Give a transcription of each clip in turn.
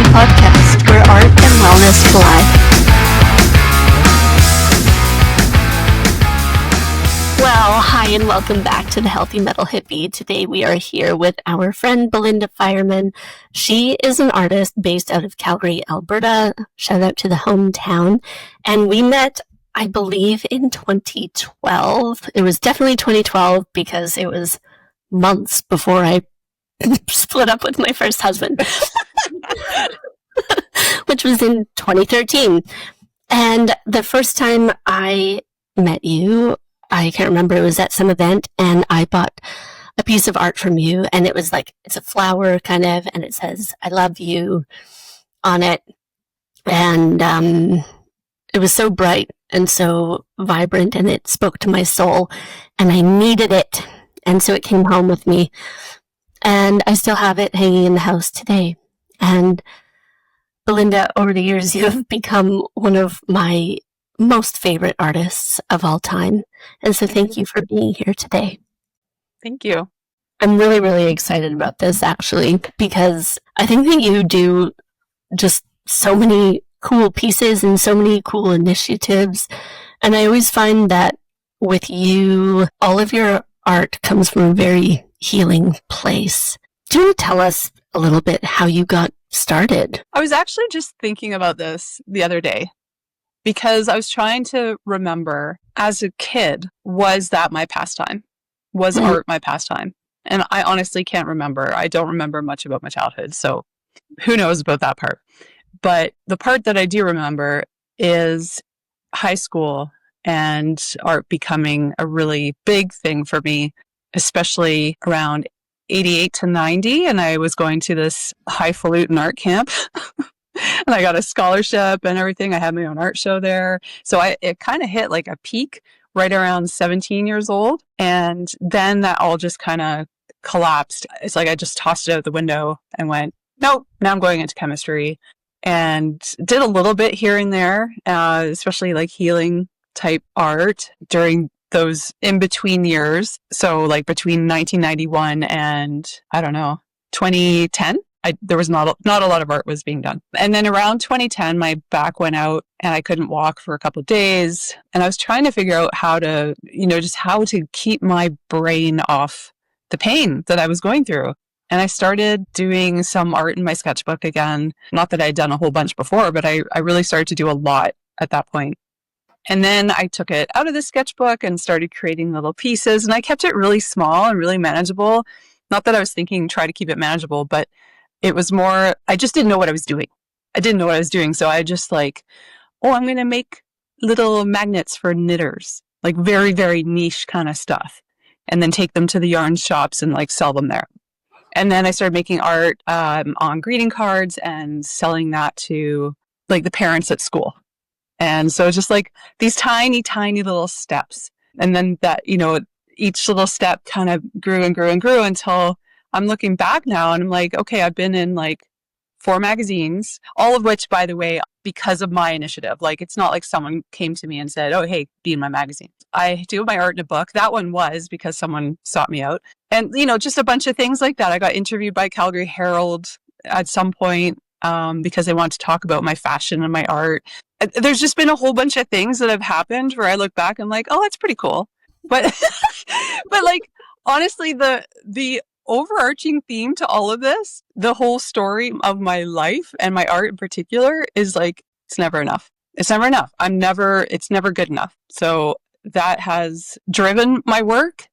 Hippie podcast, where art and wellness collide. Well, hi and welcome back to the Healthy Metal Hippie. Today we are here with our friend Belinda Fireman. She is an artist based out of Calgary, Alberta. Shout out to the hometown. And we met, I believe, in 2012. It was definitely 2012 because it was months before I split up with my first husband, which was in 2013. And the first time I met you, I can't remember, it was at some event, and I bought a piece of art from you, and it was like, it's a flower kind of, and it says, "I love you" on it. And it was so bright and so vibrant, and it spoke to my soul, and I needed it. And so it came home with me. And I still have it hanging in the house today. And Belinda, over the years, you have become one of my most favorite artists of all time. And so thank you for being here today. Thank you. I'm really, really excited about this, actually, because I think that you do just so many cool pieces and so many cool initiatives. And I always find that with you, all of your art comes from a very healing place. Do you want to tell us a little bit how you got started? I was actually just thinking about this the other day because I was trying to remember, as a kid, was that my pastime? Was art my pastime? And I honestly can't remember. I don't remember much about my childhood, so who knows about that part. But the part that I do remember is high school and art becoming a really big thing for me, especially around 88 to 90. And I was going to this highfalutin art camp and I got a scholarship and everything. I had my own art show there. So it kind of hit like a peak right around 17 years old. And then that all just kind of collapsed. It's like I just tossed it out the window and went, nope, now I'm going into chemistry, and did a little bit here and there, especially like healing type art during those in-between years. So like between 1991 and, I don't know, 2010, there was not a lot of art was being done. And then around 2010, my back went out and I couldn't walk for a couple of days. And I was trying to figure out how to, just how to keep my brain off the pain that I was going through. And I started doing some art in my sketchbook again. Not that I'd done a whole bunch before, but I really started to do a lot at that point. And then I took it out of the sketchbook and started creating little pieces. And I kept it really small and really manageable. Not that I was thinking try to keep it manageable, but it was more, I just didn't know what I was doing. So I just like, I'm going to make little magnets for knitters, like very, very niche kind of stuff. And then take them to the yarn shops and like sell them there. And then I started making art on greeting cards and selling that to like the parents at school. And so it's just like these tiny, tiny little steps. And then that, each little step kind of grew and grew and grew until I'm looking back now and I'm like, okay, I've been in like 4 magazines, all of which, by the way, because of my initiative. Like, it's not like someone came to me and said, oh, hey, be in my magazine. I do my art in a book. That one was because someone sought me out. And, just a bunch of things like that. I got interviewed by Calgary Herald at some point because they wanted to talk about my fashion and my art. There's just been a whole bunch of things that have happened where I look back and I'm like, oh, that's pretty cool. But, but like, honestly, the overarching theme to all of this, the whole story of my life and my art in particular is like, it's never enough. It's never enough. It's never good enough. So that has driven my work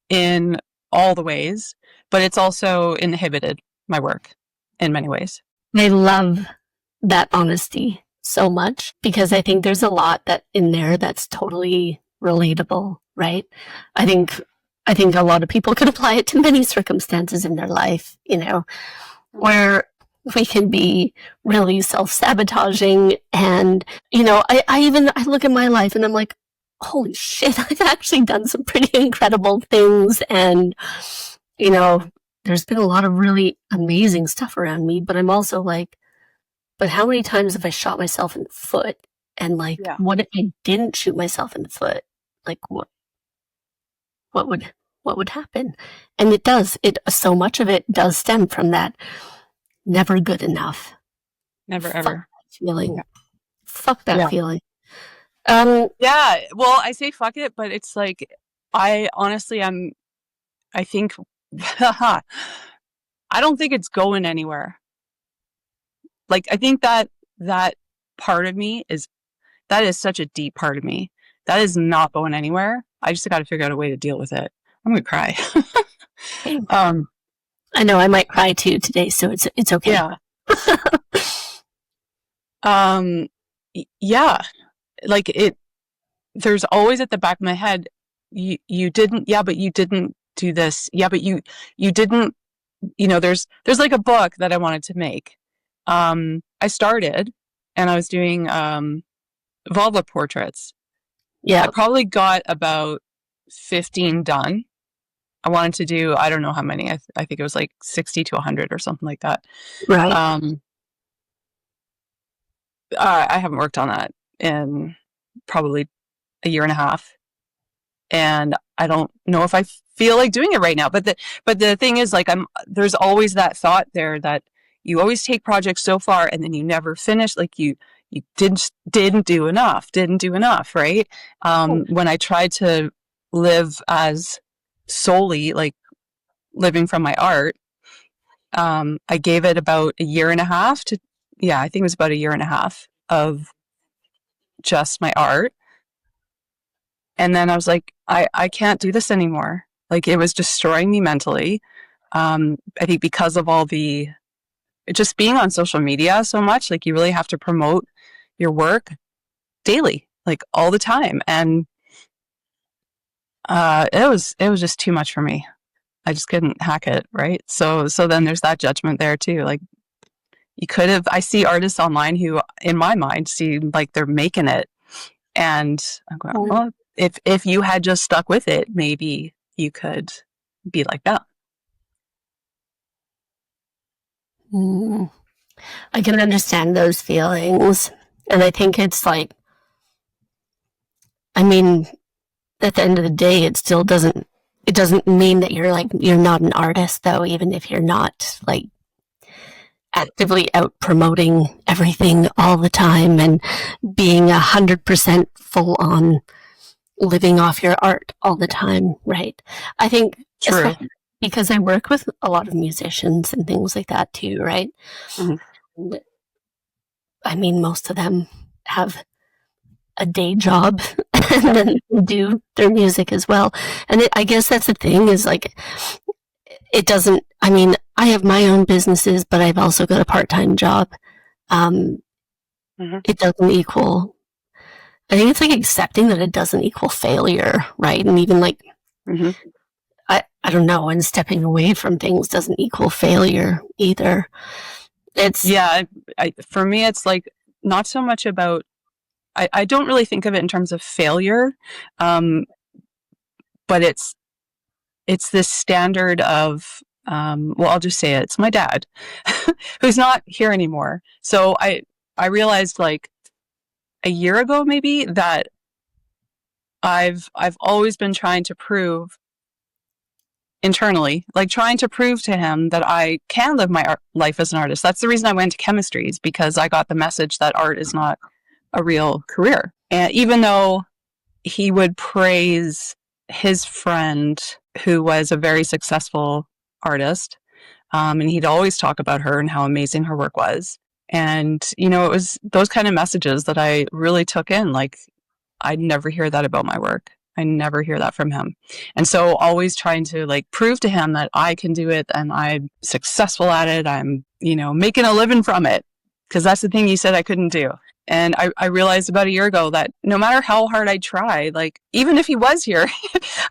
in all the ways, but it's also inhibited my work in many ways. I love that honesty so much because I think there's a lot that in there that's totally relatable, right? I think a lot of people could apply it to many circumstances in their life, where we can be really self-sabotaging. And, I look at my life and I'm like, holy shit, I've actually done some pretty incredible things. And, there's been a lot of really amazing stuff around me, but I'm also like, but how many times have I shot myself in the foot? And like, what if I didn't shoot myself in the foot? Like, what would happen? And so much of it does stem from that never good enough. Never Fuck ever. that feeling. Yeah. Fuck that Yeah. feeling. Yeah. Well, I say fuck it, but it's like, I honestly, I think, I don't think it's going anywhere. Like, I think that part of me that is such a deep part of me. That is not going anywhere. I just got to figure out a way to deal with it. I'm going to cry. um, I know I might cry too today, so it's okay. yeah. Yeah. Like there's always at the back of my head, you didn't, yeah, but you didn't do this. Yeah, but you didn't, there's like a book that I wanted to make. I started and I was doing, vulva portraits. Yeah. I probably got about 15 done. I wanted to do, I don't know how many. I think it was like 60 to 100 or something like that. Right. I haven't worked on that in probably a year and a half. And I don't know if I feel like doing it right now. But the thing is, like, there's always that thought there that you always take projects so far and then you never finish. Like you didn't do enough, right? When I tried to live as solely like living from my art, I gave it about a year and a half to, yeah, I think it was about a year and a half of just my art. And then I was like, I can't do this anymore. Like, it was destroying me mentally. I think because of all the, just being on social media so much, like you really have to promote your work daily, like all the time. And it was just too much for me. I just couldn't hack it, right? So then there's that judgment there too. Like, you could have, I see artists online who, in my mind, seem like they're making it. And I'm going, well, if you had just stuck with it, maybe you could be like that. I can understand those feelings. And I think it's like, I mean, at the end of the day, it doesn't mean that you're not an artist though, even if you're not like actively out promoting everything all the time and being 100% full on living off your art all the time, right? I think True. because I work with a lot of musicians and things like that too, right? Mm-hmm. I mean, most of them have a day job and then do their music as well. And I guess that's the thing is like, it doesn't, I mean, I have my own businesses, but I've also got a part-time job. It doesn't equal, I think it's like accepting that it doesn't equal failure, right? And even like, I don't know, and stepping away from things doesn't equal failure either. It's, yeah, for me, it's like not so much about, I don't really think of it in terms of failure, but it's this standard of, well, I'll just say it. It's my dad who's not here anymore. So I realized like a year ago, maybe, that I've always been trying to prove internally, like trying to prove to him that I can live my life as an artist. That's the reason I went to chemistry, is because I got the message that art is not a real career. And even though he would praise his friend who was a very successful artist, and he'd always talk about her and how amazing her work was. And, it was those kind of messages that I really took in. Like, I'd never hear that about my work. I never hear that from him. And so always trying to like prove to him that I can do it and I'm successful at it. I'm, making a living from it, because that's the thing you said I couldn't do. And I realized about a year ago that no matter how hard I try, like, even if he was here,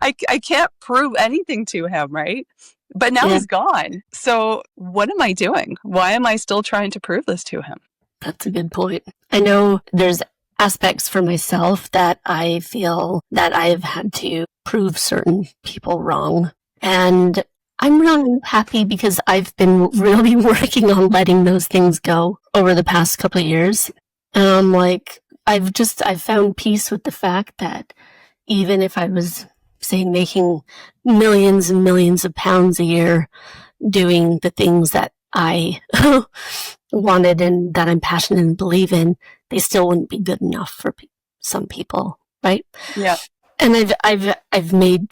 I can't prove anything to him, right? But now he's gone. So what am I doing? Why am I still trying to prove this to him? That's a good point. I know there's aspects for myself that I feel that I've had to prove certain people wrong. And I'm really happy because I've been really working on letting those things go over the past couple of years. Like, I've found peace with the fact that even if I was, say, making millions and millions of pounds a year doing the things that I wanted and that I'm passionate and believe in, they still wouldn't be good enough for some people, right? Yeah. And I've made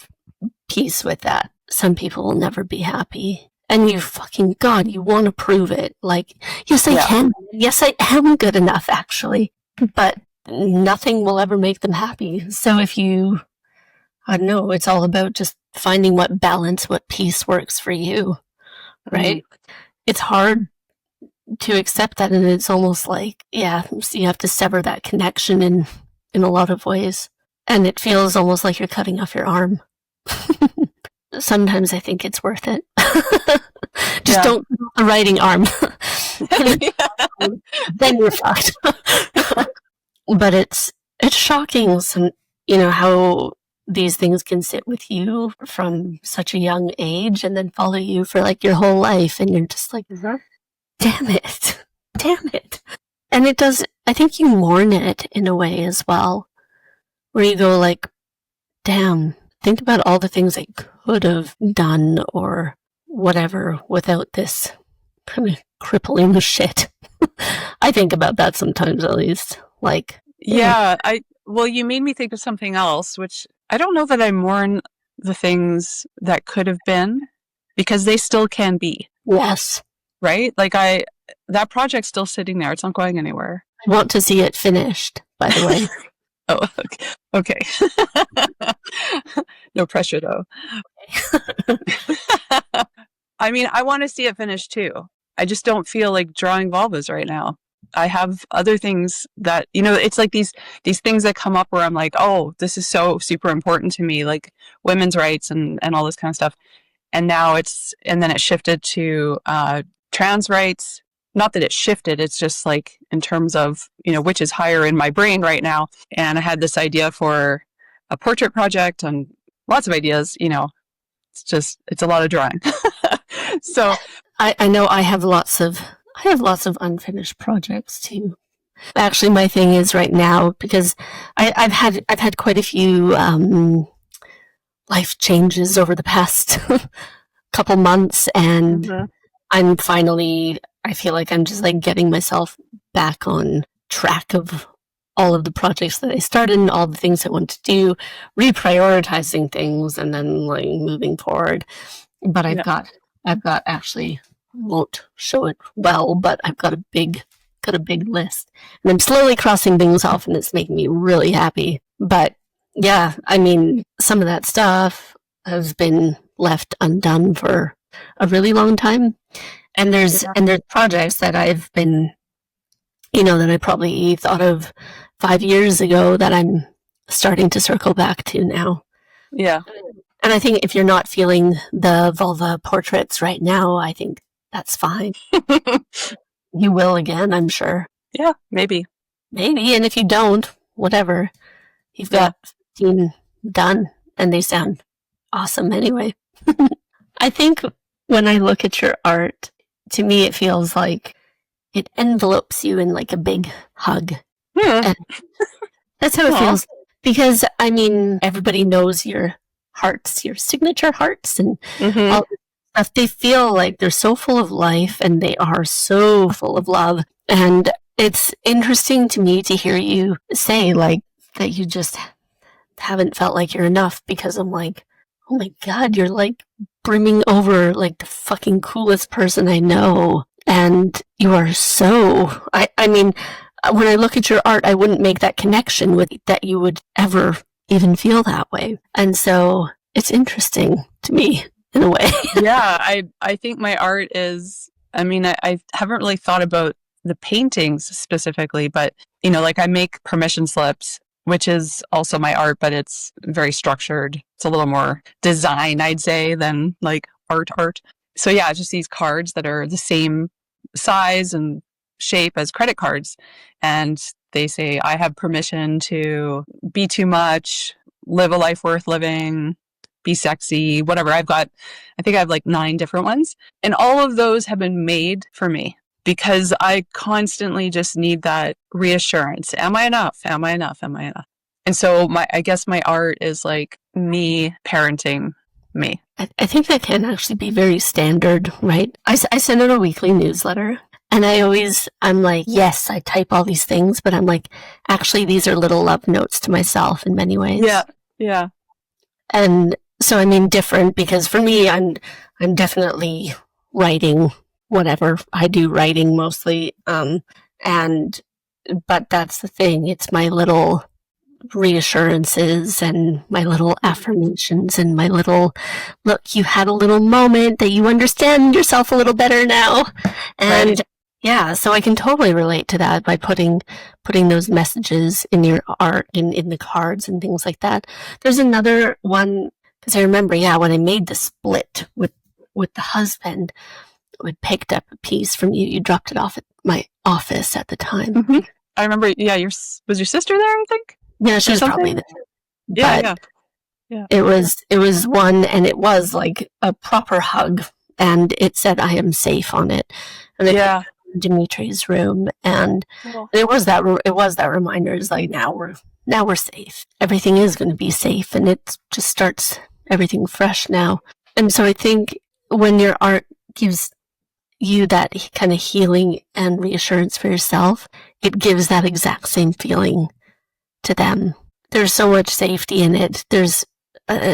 peace with that. Some people will never be happy. And you fucking God, you want to prove it. Like, yes, I can. Yes, I am good enough, actually. But nothing will ever make them happy. So if you, I don't know, it's all about just finding what balance, what peace works for you, right? Mm-hmm. It's hard to accept that, and it's almost like, so you have to sever that connection in a lot of ways. And it feels almost like you're cutting off your arm. Sometimes I think it's worth it. Just don't do the writing arm. Then you're fucked. But it's shocking, how these things can sit with you from such a young age and then follow you for like your whole life, and you're just like, damn it. And it does, I think you mourn it in a way as well, where you go like, damn, think about all the things I could have done or whatever without this kind of crippling shit. I think about that sometimes, at least. Like, well, you made me think of something else, which I don't know that I mourn the things that could have been, because they still can be. Yes. Right? Like that project's still sitting there. It's not going anywhere. I want to see it finished, by the way. Oh, okay. No pressure, though. I mean, I want to see it finished, too. I just don't feel like drawing vulvas right now. I have other things that, it's like these things that come up where I'm like, oh, this is so super important to me, like women's rights and all this kind of stuff. And now and then it shifted to trans rights. Not that it shifted, it's just like in terms of, which is higher in my brain right now. And I had this idea for a portrait project and lots of ideas, it's a lot of drawing. So I know I have lots of unfinished projects too. Actually, my thing is right now, because I've had quite a few life changes over the past couple months, and I'm finally, I feel like I'm just like getting myself back on track of all of the projects that I started and all the things I want to do, reprioritizing things and then like moving forward. But I've got actually, won't show it well, but I've got a big list, and I'm slowly crossing things off, and it's making me really happy. But yeah, I mean, some of that stuff has been left undone for a really long time. And there's projects that I've been, that I probably thought of 5 years ago that I'm starting to circle back to now. Yeah. And I think if you're not feeling the vulva portraits right now, I think that's fine. You will again, I'm sure. Yeah, maybe. And if you don't, whatever. You've got 15 done, and they sound awesome anyway. I think when I look at your art, to me it feels like it envelopes you in like a big hug. And that's how it feels. Because, I mean, everybody knows your hearts, your signature hearts, and all this stuff. They feel like they're so full of life, and they are so full of love. And it's interesting to me to hear you say like that you just haven't felt like you're enough, because I'm like, oh my God, you're like brimming over like the fucking coolest person I know. And you are so, I mean, when I look at your art, I wouldn't make that connection with that you would ever even feel that way. And so it's interesting to me in a way. Yeah, I think my art is, I mean, I haven't really thought about the paintings specifically, but, like I make permission slips, which is also my art, but it's very structured. It's a little more design, I'd say, than like art. So yeah, it's just these cards that are the same size and shape as credit cards. And they say, I have permission to be too much, live a life worth living, be sexy, whatever. I think I have like 9 different ones. And all of those have been made for me, because I constantly just need that reassurance. Am I enough? Am I enough? Am I enough? And so I guess my art is like me parenting me. I think that can actually be very standard, right? I send out a weekly newsletter, And I'm like, yes, I type all these things, but I'm like, actually, these are little love notes to myself in many ways. Yeah. Yeah. And so, I mean, different because for me, I'm definitely writing whatever I do, writing mostly. And, but that's the thing. It's my little reassurances and my little affirmations and my little, look, you had a little moment that you understand yourself a little better now. And Right. yeah, so I can totally relate to that by putting those messages in your art and in the cards and things like that. There's another one because I remember, yeah, when I made the split with the husband, I picked up a piece from you. You dropped it off at my office at the time. Mm-hmm. I remember. Yeah, was your sister there? I think. Yeah, she Or was something? probably there, Yeah. but Yeah. Yeah. it was one, and it was like a proper hug, and it said "I am safe" on it, and I put Yeah. it in Dimitri's room, and Well, it was that reminder. It's like now we're safe. Everything is going to be safe, and it just starts everything fresh now. And so I think when your art gives you that kind of healing and reassurance for yourself, it gives that exact same feeling to them. There's so much safety in it.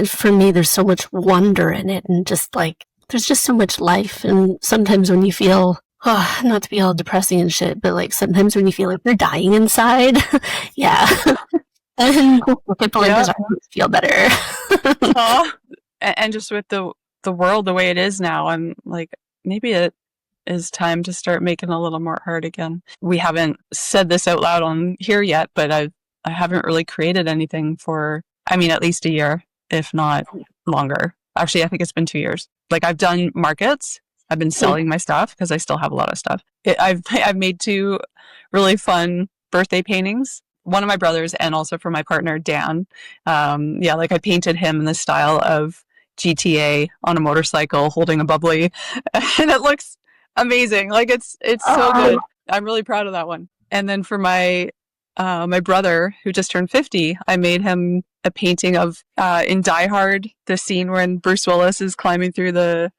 For me, there's so much wonder in it, and just like there's just so much life. And sometimes when you feel, not to be all depressing and shit, but like sometimes when you feel like you're dying inside, yeah, and look at Belinda's art, feel better. And just with the world the way it is now, I'm like, maybe it is time to start making a little more art again. We haven't said this out loud on here yet, but I haven't really created anything for, I mean, at least a year, if not longer. Actually, I think it's been 2 years. Like I've done markets. I've been selling my stuff because I still have a lot of stuff. I've made 2 really fun birthday paintings. One of my brothers and also for my partner, Dan. Yeah, like I painted him in the style of GTA on a motorcycle holding a bubbly and it looks amazing. Like it's so good. I'm really proud of that one. And then for my brother who just turned 50, I made him a painting of in Die Hard, the scene when Bruce Willis is climbing through the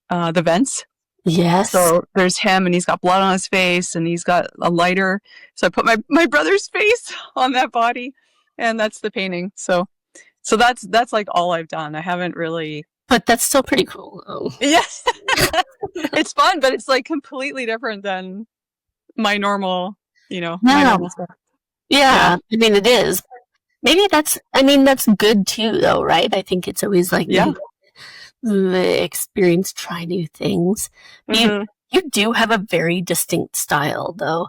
vents. Yes. So there's him and he's got blood on his face and he's got a lighter. So I put my brother's face on that body and that's the painting. So that's like all I've done. I haven't really. But that's still pretty cool though. Yeah. It's fun, but it's like completely different than my normal, my normal stuff. Yeah, I mean it is. Maybe that's good too though, right? I think it's always like the experience, try new things. Mm-hmm. You do have a very distinct style though.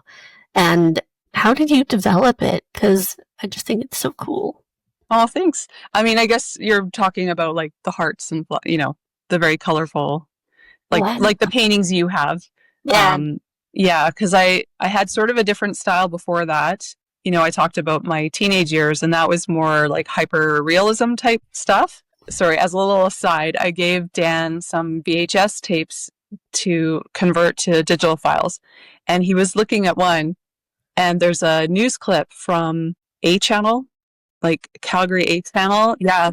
And how did you develop it? Because I just think it's so cool. Oh, thanks. I mean, I guess you're talking about like the hearts and the very colorful, like the paintings you have. Yeah. Yeah, because I had sort of a different style before that. I talked about my teenage years, and that was more like hyper realism type stuff. Sorry, as a little aside, I gave Dan some VHS tapes to convert to digital files, and he was looking at one, and there's a news clip from A Channel, like Calgary A Channel, yeah,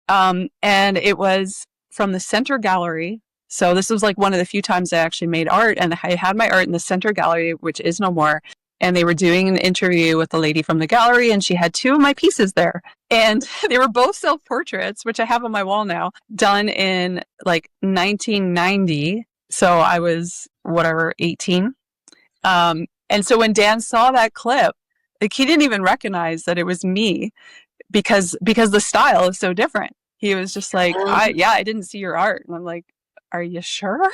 and it was from the center gallery. So this was like one of the few times I actually made art, and I had my art in the center gallery, which is no more. And they were doing an interview with the lady from the gallery, and she had 2 of my pieces there. And they were both self-portraits, which I have on my wall now, done in like 1990. So I was, 18. And so when Dan saw that clip, like he didn't even recognize that it was me because the style is so different. He was just like, I didn't see your art. And I'm like, are you sure?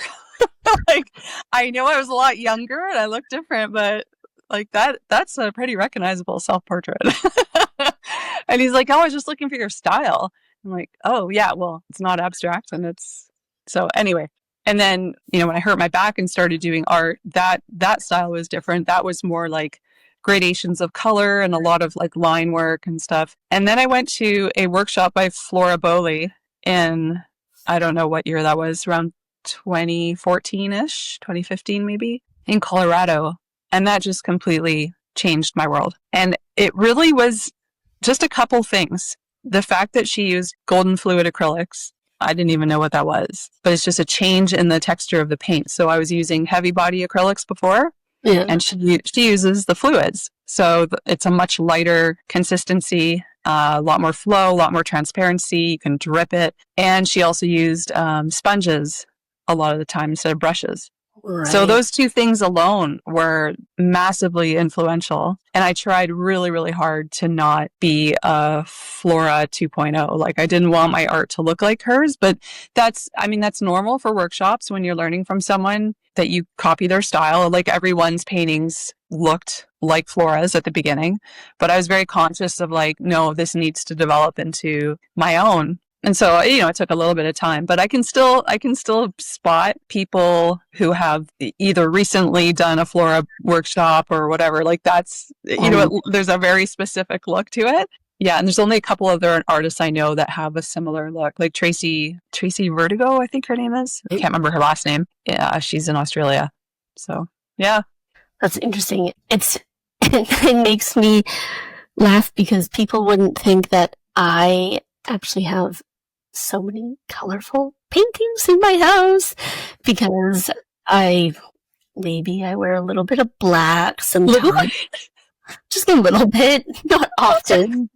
Like, I know I was a lot younger and I look different, but like that's a pretty recognizable self-portrait. And he's like, oh, I was just looking for your style. I'm like, oh yeah, well, it's not abstract. And it's so anyway. And then, when I hurt my back and started doing art, that style was different. That was more like gradations of color and a lot of like line work and stuff. And then I went to a workshop by Flora Bowley in, I don't know what year that was, around 2014-ish, 2015 maybe, in Colorado. And that just completely changed my world. And it really was just a couple things. The fact that she used golden fluid acrylics, I didn't even know what that was, but it's just a change in the texture of the paint. So I was using heavy body acrylics before, Yeah. and she uses the fluids. So it's a much lighter consistency, a lot more flow, a lot more transparency. You can drip it. And she also used sponges a lot of the time instead of brushes. So Right. those two things alone were massively influential. And I tried really, really hard to not be a Flora 2.0. Like I didn't want my art to look like hers, but that's normal for workshops when you're learning from someone that you copy their style. Like everyone's paintings looked like Flora's at the beginning, but I was very conscious of like, no, this needs to develop into my own. And so, it took a little bit of time, but I can still spot people who have either recently done a Flora workshop or whatever. Like that's, there's a very specific look to it. Yeah. And there's only a couple of other artists I know that have a similar look, like Tracy Vertigo, I think her name is. I can't remember her last name. Yeah. She's in Australia. So yeah. That's interesting. It makes me laugh because people wouldn't think that I actually have so many colorful paintings in my house because I wear a little bit of black sometimes. Just a little bit, not often.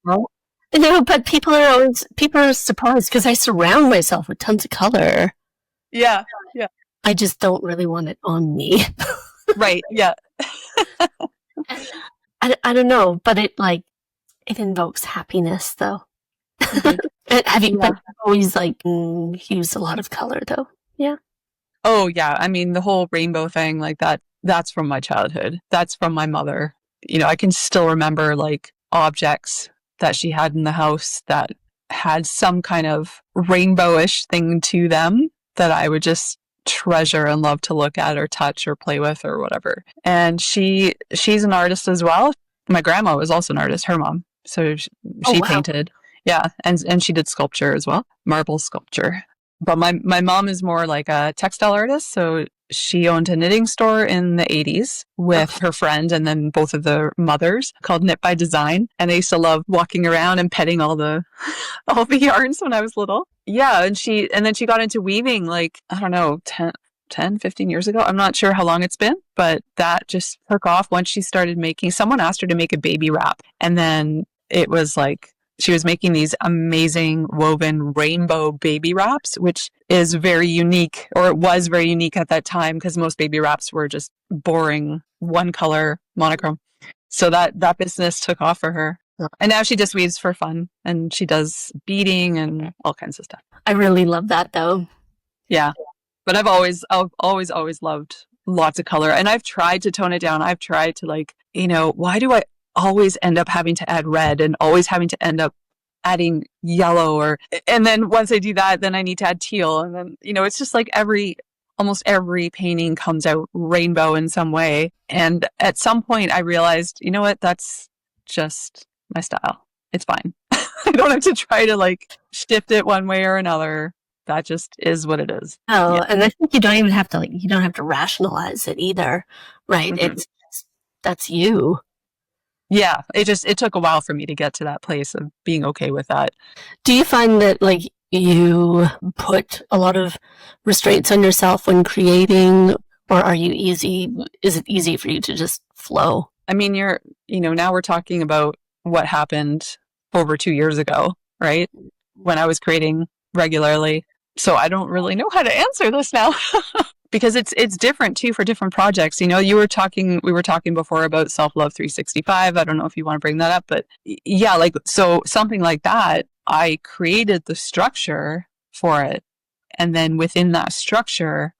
Well, But people are surprised because I surround myself with tons of color. yeah. Yeah. I just don't really want it on me. Right. Yeah. I don't know, but it invokes happiness though. Have you always used a lot of color though? Yeah. Oh yeah. I mean, the whole rainbow thing like that's from my childhood. That's from my mother. I can still remember like objects that she had in the house that had some kind of rainbowish thing to them that I would just treasure and love to look at or touch or play with or whatever. And she's an artist as well. My grandma was also an artist, her mom. So she painted. Yeah. And she did sculpture as well, marble sculpture. But my mom is more like a textile artist. So she owned a knitting store in the 80s with her friend and then both of the mothers called Knit by Design. And I used to love walking around and petting all the yarns when I was little. Yeah. And then she got into weaving like, I don't know, 10, 15 years ago. I'm not sure how long it's been, but that just took off once she started someone asked her to make a baby wrap. And then it was like, she was making these amazing woven rainbow baby wraps, which is very unique, or it was very unique at that time because most baby wraps were just boring one color monochrome. So that business took off for her. And now she just weaves for fun and she does beading and all kinds of stuff. I really love that though. Yeah. But I've always loved lots of color, and I've tried to tone it down. I've tried to why do I always end up having to add red and always having to end up adding yellow and then once I do that, then I need to add teal. And then, it's just like almost every painting comes out rainbow in some way. And at some point I realized, you know what, that's just my style. It's fine. I don't have to try to shift it one way or another. That just is what it is. Oh, yeah. And I think you don't even have to you don't have to rationalize it either, right? Mm-hmm. That's you. Yeah, it took a while for me to get to that place of being okay with that. Do you find that you put a lot of restraints on yourself when creating, or are you easy? Is it easy for you to just flow? I mean, now we're talking about what happened over 2 years ago, right? When I was creating regularly. So I don't really know how to answer this now. Because it's different too for different projects. We were talking before about Self-Love 365. I don't know if you want to bring that up, but yeah, so something like that, I created the structure for it. And then within that structure,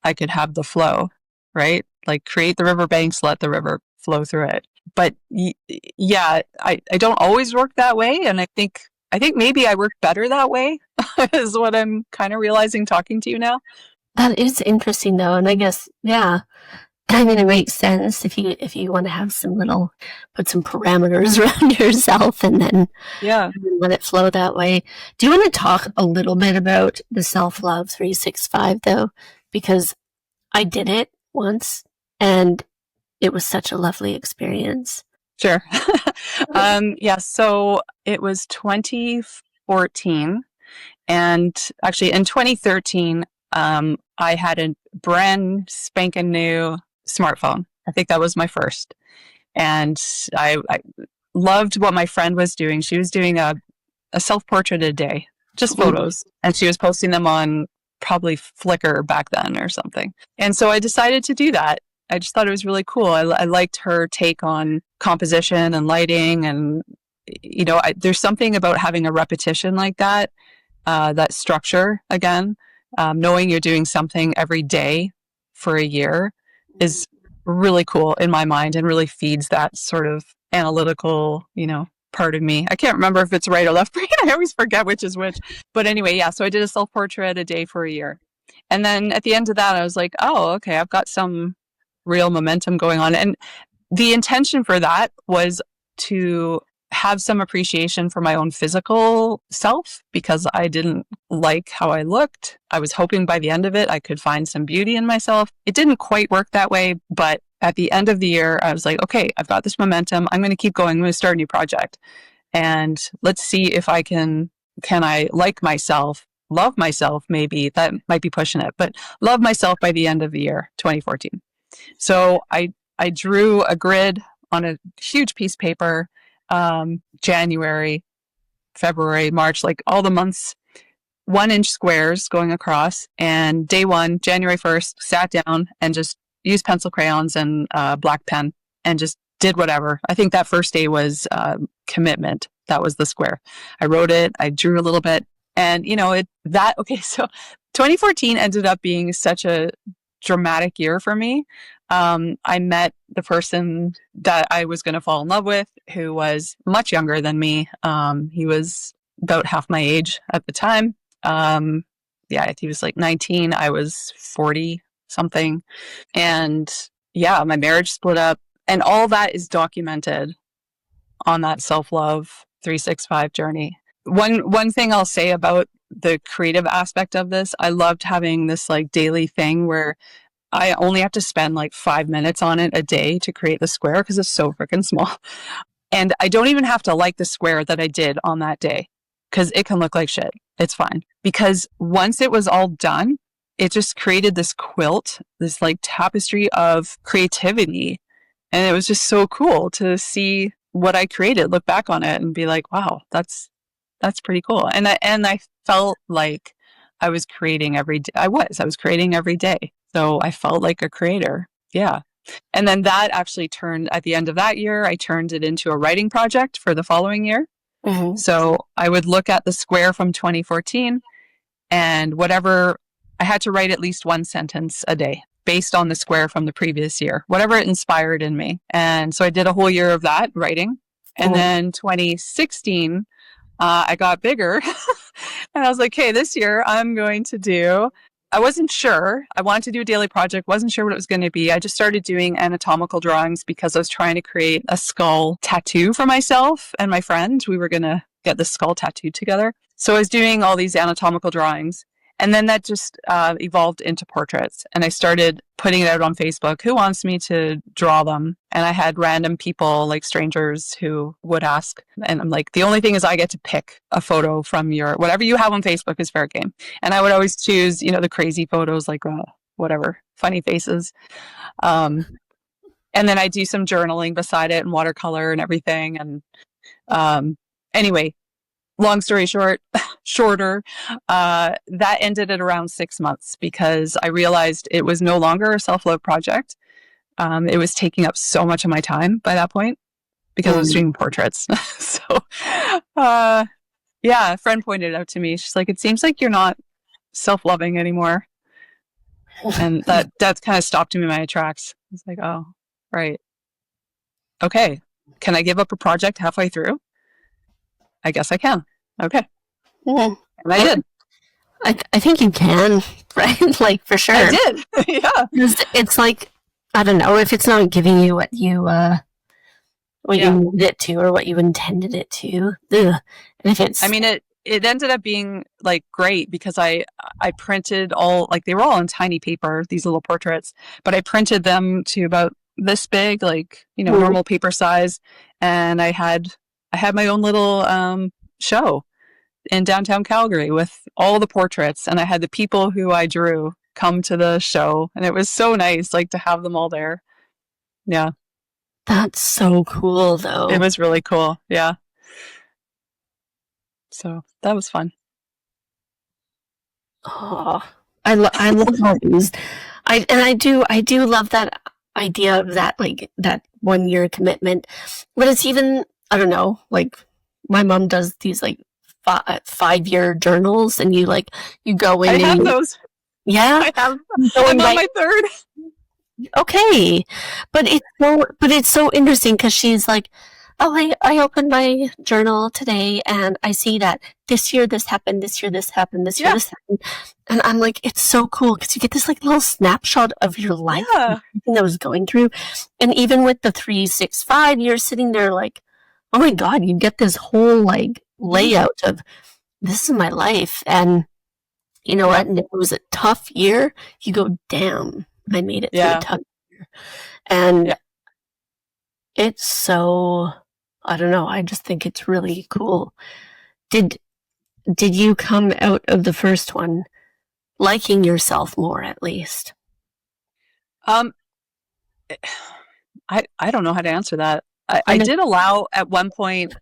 I could have the flow, right? Like create the riverbanks, let the river flow through it. But yeah, I don't always work that way. And I think maybe I work better that way is what I'm kind of realizing talking to you now. That is interesting though, and I guess it makes sense if you want to have put some parameters around yourself and then let it flow that way. Do you want to talk a little bit about the Self-Love 365 though? Because I did it once and it was such a lovely experience. Sure. So it was 2014. And actually in 2013, I had a brand spanking new smartphone. I think that was my first. And I loved what my friend was doing. She was doing a self-portrait a day, just photos. And she was posting them on probably Flickr back then or something. And so I decided to do that. I just thought it was really cool. I liked her take on composition and lighting. And, there's something about having a repetition like that, that structure again, knowing you're doing something every day for a year is really cool in my mind and really feeds that sort of analytical, part of me. I can't remember if it's right or left brain. I always forget which is which. But anyway, yeah, so I did a self-portrait a day for a year. And then at the end of that, I was like, oh, okay, I've got some real momentum going on. And the intention for that was to have some appreciation for my own physical self because I didn't like how I looked. I was hoping by the end of it, I could find some beauty in myself. It didn't quite work that way, but at the end of the year, I was like, okay, I've got this momentum. I'm going to keep going. I'm going to start a new project. And let's see if can I like myself, love myself, maybe that might be pushing it, but love myself by the end of the year, 2014. So I drew a grid on a huge piece of paper, January, February, March, like all the months, 1-inch squares going across. And day one, January 1st, sat down and just used pencil crayons and black pen and just did whatever. I think that first day was commitment. That was the square. I wrote it. I drew a little bit. And, so 2014 ended up being such a dramatic year for me. I met the person that I was going to fall in love with, who was much younger than me. He was about half my age at the time. He was like 19. I was 40 something. And yeah, my marriage split up and all that is documented on that self-love 365 journey. One thing I'll say about the creative aspect of this, I loved having this like daily thing where I only have to spend like 5 minutes on it a day to create the square because it's so freaking small. And I don't even have to like the square that I did on that day because it can look like shit. It's fine. Because once it was all done, it just created this quilt, this like tapestry of creativity. And it was just so cool to see what I created, look back on it and be like, wow, that's pretty cool. And I felt like I was creating every day. I was creating every day. So I felt like a creator. Yeah. And then that actually turned at the end of that year, I turned it into a writing project for the following year. Mm-hmm. So I would look at the square from 2014 and whatever, I had to write at least one sentence a day based on the square from the previous year, whatever it inspired in me. And so I did a whole year of that writing. And then 2016, I got bigger and I was like, hey, this year I wasn't sure. I wanted to do a daily project, wasn't sure what it was going to be. I just started doing anatomical drawings because I was trying to create a skull tattoo for myself and my friend. We were going to get the skull tattooed together. So I was doing all these anatomical drawings. And then that just evolved into portraits. And I started putting it out on Facebook. Who wants me to draw them? And I had random people, like strangers, who would ask. And I'm like, the only thing is I get to pick a photo from whatever you have on Facebook is fair game. And I would always choose, the crazy photos, like whatever, funny faces. And then I do some journaling beside it and watercolor and everything. And anyway, long story shorter, that ended at around 6 months because I realized it was no longer a self-love project. It was taking up so much of my time by that point because I was doing portraits. So, a friend pointed it out to me. She's like, it seems like you're not self-loving anymore. And that kind of stopped me in my tracks. It's like, oh, right. Okay. Can I give up a project halfway through? I guess I can. Okay. Yeah. And I did. I think you can, right? Like, for sure. I did. Yeah. It's like, I don't know, if it's not giving you what you needed it to or what you intended it to. Ugh. And if it's... it ended up being like great because I printed all, like they were all on tiny paper, these little portraits, but I printed them to about this big, like, normal paper size. And I had my own little show. in downtown Calgary with all the portraits, and I had the people who I drew come to the show, and it was so nice, like, to have them all there. Yeah. That's so cool, though. It was really cool. Yeah. So that was fun. Oh, I love all these. I do love that idea of that, like, that 1 year commitment. But it's even, I don't know, like, my mom does these, like, 5 year journals, and you go in. I have those. Yeah, I'm on my third. Okay, but it's so interesting because she's like, oh, I opened my journal today and I see that this year this happened, this year this happened, this year this happened, and I'm like, it's so cool because you get this, like, little snapshot of your life, everything that was going through, and even with the 365, you're sitting there like, oh my God, you get this whole, like, layout of this is my life, and you know what? And if it was a tough year, you go, damn, I made it through a tough year. And it's so, I don't know, I just think it's really cool. Did you come out of the first one liking yourself more, at least? I don't know how to answer that. I did allow at one point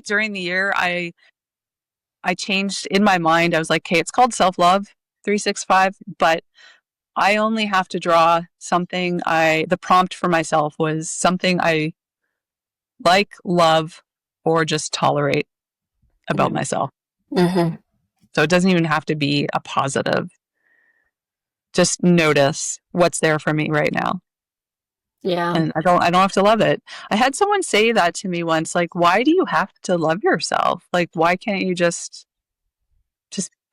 during the year, I changed in my mind. I was like, okay, it's called self-love 365, but I only have to draw something the prompt for myself was something I like, love, or just tolerate about myself. Mm-hmm. So it doesn't even have to be a positive. Just notice what's there for me right now. Yeah. And I don't have to love it. I had someone say that to me once, like, why do you have to love yourself? Like, why can't you just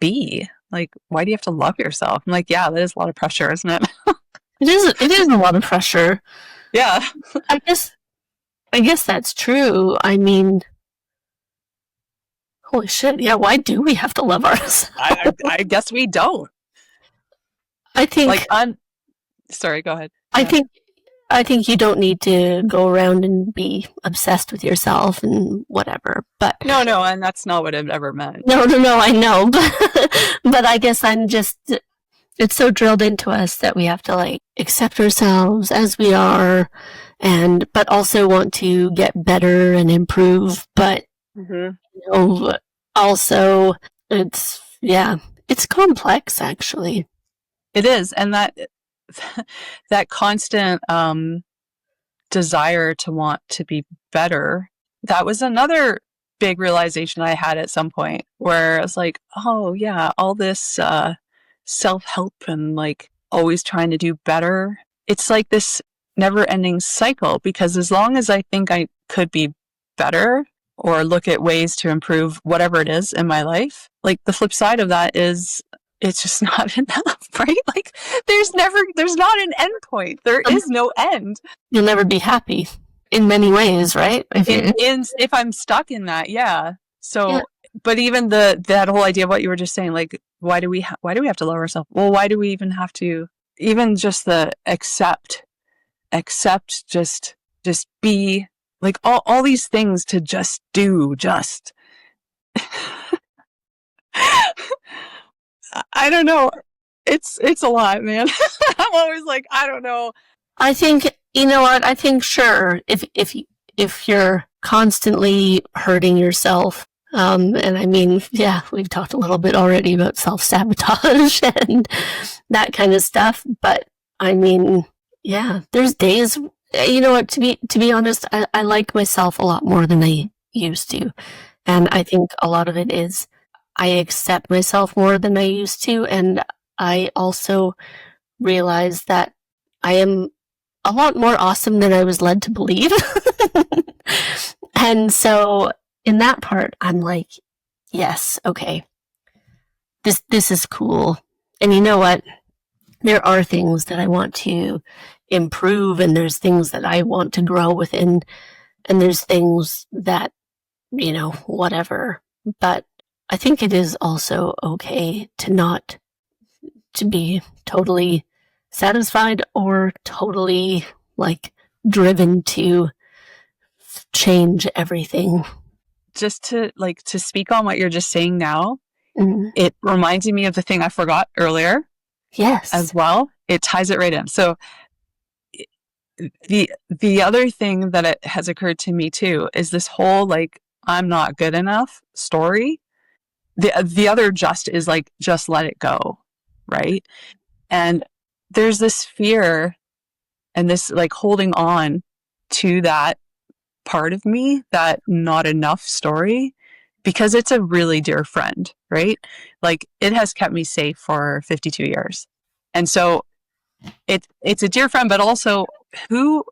be? Like, why do you have to love yourself? I'm like, yeah, that is a lot of pressure, isn't it? It is a lot of pressure. Yeah. I guess that's true. I mean, holy shit, yeah, why do we have to love ourselves? I guess we don't. I think, like, sorry, go ahead. I think you don't need to go around and be obsessed with yourself and whatever, but... No, and that's not what it ever meant. No, I know, but I guess it's so drilled into us that we have to, like, accept ourselves as we are, but also want to get better and improve, but, you know, also, it's complex, actually. It is, and that constant desire to want to be better, that was another big realization I had at some point where I was like, oh yeah, all this self-help and, like, always trying to do better, it's like this never-ending cycle, because as long as I think I could be better or look at ways to improve whatever it is in my life, like, the flip side of that is it's just not enough, right? Like, there's not an end point. There is no end. You'll never be happy in many ways, right? If I'm stuck in that, yeah. So, but even that whole idea of what you were just saying, like, why do we have to lower ourselves? Well, why do we even have to, even just the accept, just be, like, all these things to just do, I don't know. It's a lot, man. I'm always like, I don't know. I think, you know what? I think, sure, if you're constantly hurting yourself, and I mean, yeah, we've talked a little bit already about self-sabotage and that kind of stuff, but I mean, yeah, there's days, you know what, to be honest, I like myself a lot more than I used to, and I think a lot of it is I accept myself more than I used to, and I also realize that I am a lot more awesome than I was led to believe. And so in that part, I'm like, yes, okay, this is cool. And you know what? There are things that I want to improve, and there's things that I want to grow within, and there's things that, you know, whatever. But I think it is also okay to be totally satisfied or totally, like, driven to change everything. just to speak on what you're just saying now, Mm. it reminds me of the thing I forgot earlier Yes. as well. It ties it right in. So the other thing that it has occurred to me too is this whole like I'm not good enough story. The other just is like just let it go, right? And there's this fear and this like holding on to that part of me, that not enough story, because it's a really dear friend, right? Like it has kept me safe for 52 years. And so it's a dear friend, but also who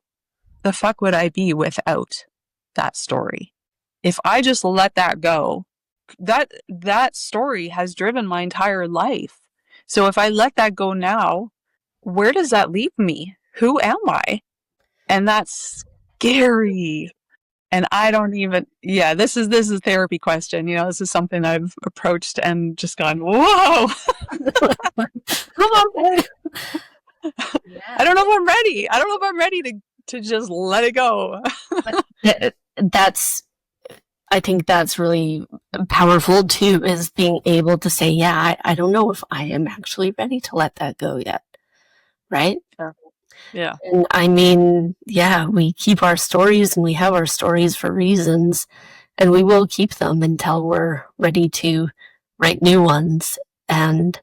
the fuck would I be without that story? If I just let that go, that story has driven my entire life. So if I let that go now, where does that leave me? Who am I? And that's scary. And I don't even, yeah, this is a therapy question. You know, this is something I've approached and just gone, whoa, Come on. I don't know if I'm ready. I don't know if I'm ready to just let it go. That's, I think that's really powerful too, is being able to say, yeah, I don't know if I am actually ready to let that go yet. Right? Yeah. And I mean, yeah, we keep our stories and we have our stories for reasons, and we will keep them until we're ready to write new ones. And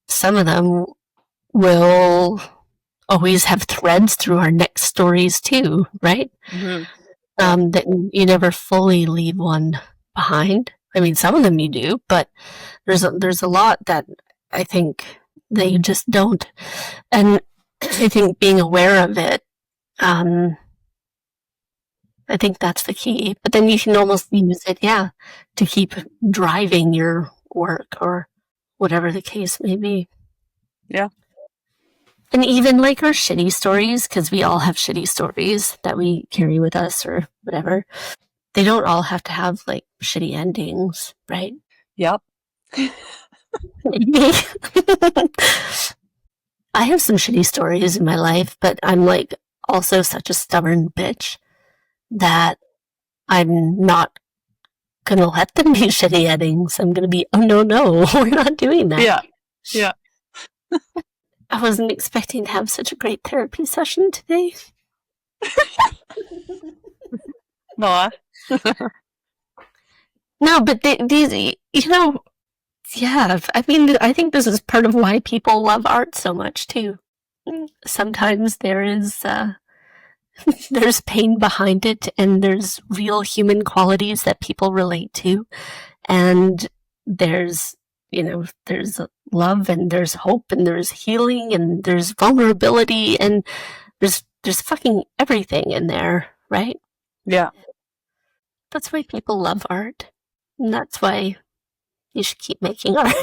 some of them will always have threads through our next stories too, right? Mm-hmm. That you never fully leave one behind. I mean, some of them you do, but there's a lot that I think that you just don't. And I think being aware of it, I think that's the key. But then you can almost use it, yeah, to keep driving your work or whatever the case may be. Yeah. And even like our shitty stories, because we all have shitty stories that we carry with us or whatever, they don't all have to have like shitty endings, right? Yep. I have some shitty stories in my life, but I'm like also such a stubborn bitch that I'm not gonna let them be shitty endings. I'm gonna be, oh no, we're not doing that. Yeah. Yeah. I wasn't expecting to have such a great therapy session today. Noah. No, but these, you know, yeah, I mean, I think this is part of why people love art so much too. Sometimes there is, there's pain behind it, and there's real human qualities that people relate to, and there's, you know, there's love, and there's hope, and there's healing, and there's vulnerability, and there's fucking everything in there, right? Yeah. That's why people love art, and that's why you should keep making art.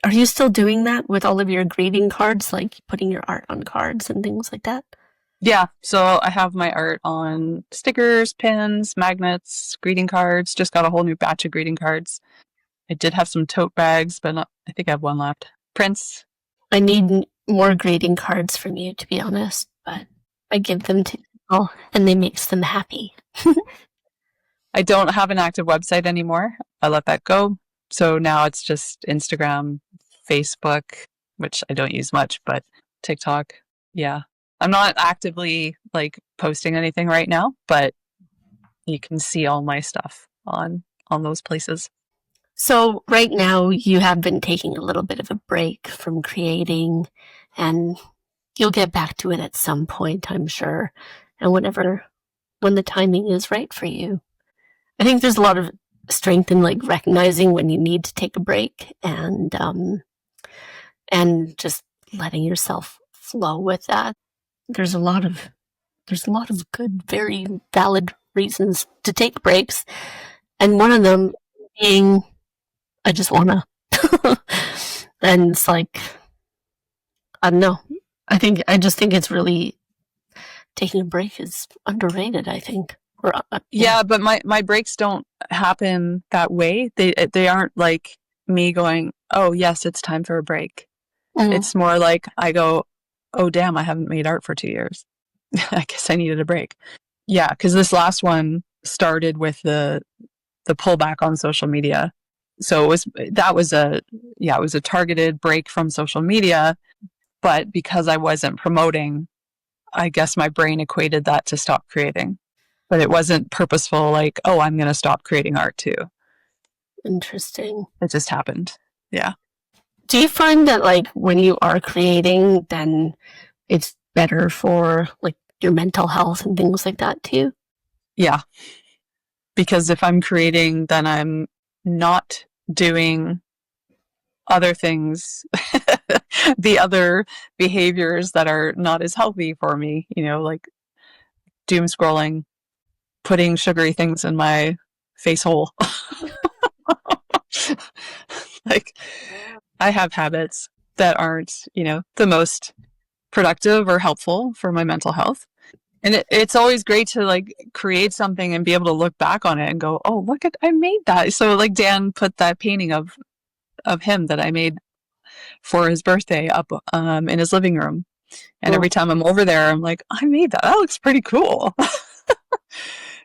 Are you still doing that with all of your greeting cards, like putting your art on cards and things like that? Yeah. So I have my art on stickers, pins, magnets, greeting cards. Just got a whole new batch of greeting cards. I did have some tote bags, but I think I have one left. Prints. I need more greeting cards from you, to be honest, but I give them to people and they makes them happy. I don't have an active website anymore. I let that go. So now it's just Instagram, Facebook, which I don't use much, but TikTok. Yeah. I'm not actively like posting anything right now, but you can see all my stuff on those places. So right now you have been taking a little bit of a break from creating, and you'll get back to it at some point, I'm sure. And when the timing is right for you. I think there's a lot of strength in like recognizing when you need to take a break, and just letting yourself flow with that. There's a lot of good, very valid reasons to take breaks, and one of them being I just wanna. And it's like, I don't know. I just think it's really, taking a break is underrated, I think. Yeah, but my breaks don't happen that way. They aren't like me going, "Oh, yes, it's time for a break." Mm. It's more like I go, "Oh, damn, I haven't made art for 2 years. I guess I needed a break." Yeah, because this last one started with the pullback on social media. So it was a targeted break from social media, but because I wasn't promoting, I guess my brain equated that to stop creating. But it wasn't purposeful, like, oh, I'm going to stop creating art too. Interesting. It just happened. Yeah. Do you find that, like, when you are creating, then it's better for, like, your mental health and things like that too? Yeah. Because if I'm creating, then I'm not doing other things, the other behaviors that are not as healthy for me, like doom scrolling, putting sugary things in my face hole. Like, I have habits that aren't, the most productive or helpful for my mental health. And it's always great to like create something and be able to look back on it and go, oh, look at, I made that. So like Dan put that painting of him that I made for his birthday up in his living room. And every time I'm over there, I'm like, I made that. That looks pretty cool. I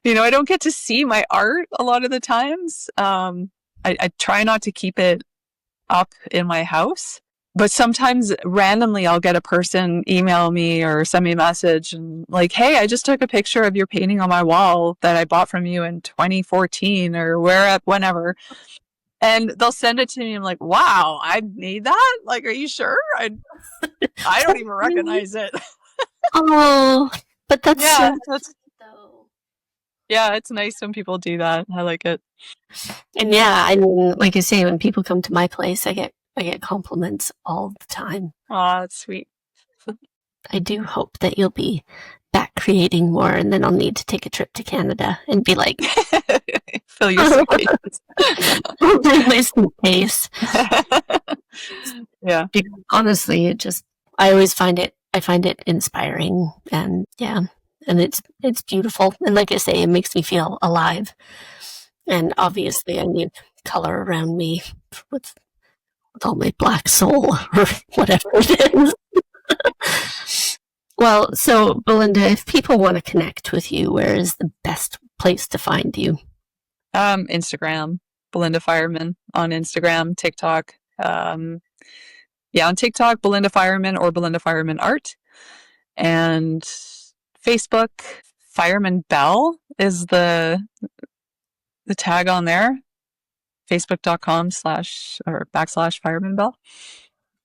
don't get to see my art a lot of the times. I try not to keep it up in my house. But sometimes randomly I'll get a person email me or send me a message and like, hey, I just took a picture of your painting on my wall that I bought from you in 2014 or whenever. And they'll send it to me. I'm like, wow, I made that? Like, are you sure? I don't even recognize it. Oh, but that's yeah, it's nice when people do that. I like it. And yeah, I mean, like I say, when people come to my place, I get compliments all the time. Oh, that's sweet. I do hope that you'll be back creating more, and then I'll need to take a trip to Canada and be like, fill your suitcase. Bring my suitcase. Yeah. Because honestly, I always find it inspiring, and yeah, and it's beautiful. And like I say, it makes me feel alive. And obviously, I need color around me with all my black soul or whatever it is. Well, so Belinda, if people want to connect with you, where is the best place to find you? Instagram, Belinda Fireman on Instagram, TikTok. On TikTok, Belinda Fireman or Belinda Fireman Art. And Facebook, Fireman Bell is the tag on there. Facebook.com//Fireman Bell.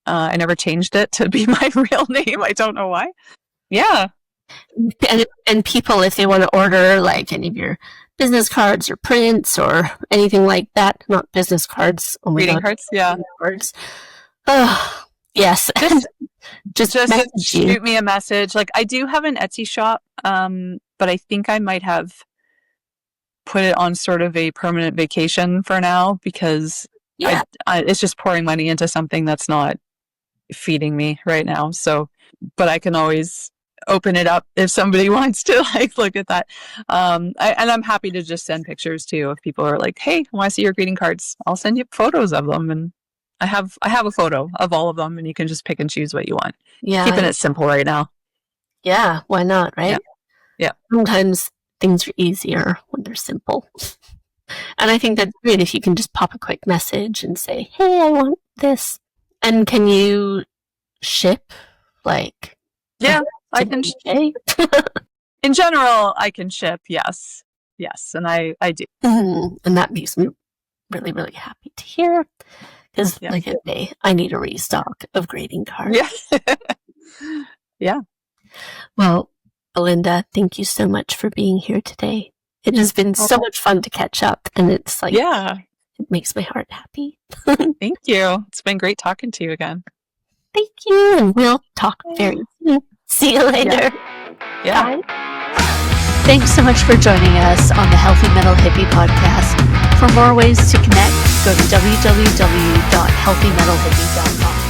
I never changed it to be my real name. I don't know why. Yeah. And people, if they want to order like any of your business cards or prints or anything like that, not business cards, greeting cards, yeah. Cards. Oh, yes. Just shoot me a message. Like, I do have an Etsy shop, but I think I might have put it on sort of a permanent vacation for now because it's just pouring money into something that's not feeding me right now. So, but I can always open it up if somebody wants to like look at that. And I'm happy to just send pictures too. If people are like, hey, I want to see your greeting cards, I'll send you photos of them. And I have a photo of all of them, and you can just pick and choose what you want. Yeah. Keeping it simple right now. Yeah. Why not? Right. Yeah. Sometimes things are easier when they're simple. And I think that's great if you can just pop a quick message and say, hey, I want this. And can you ship like? Yeah, I can. In general, I can ship. Yes. And I do. And that makes me really, really happy to hear. Because like I say, I need a restock of greeting cards. Yeah. Yeah. Well, Belinda, thank you so much for being here today. It has been so much fun to catch up, and it's like, it makes my heart happy. Thank you. It's been great talking to you again. Thank you, and we'll talk very soon. See you later. Yeah. Bye. Thanks so much for joining us on the Healthy Metal Hippie podcast. For more ways to connect, go to www.healthymetalhippie.com.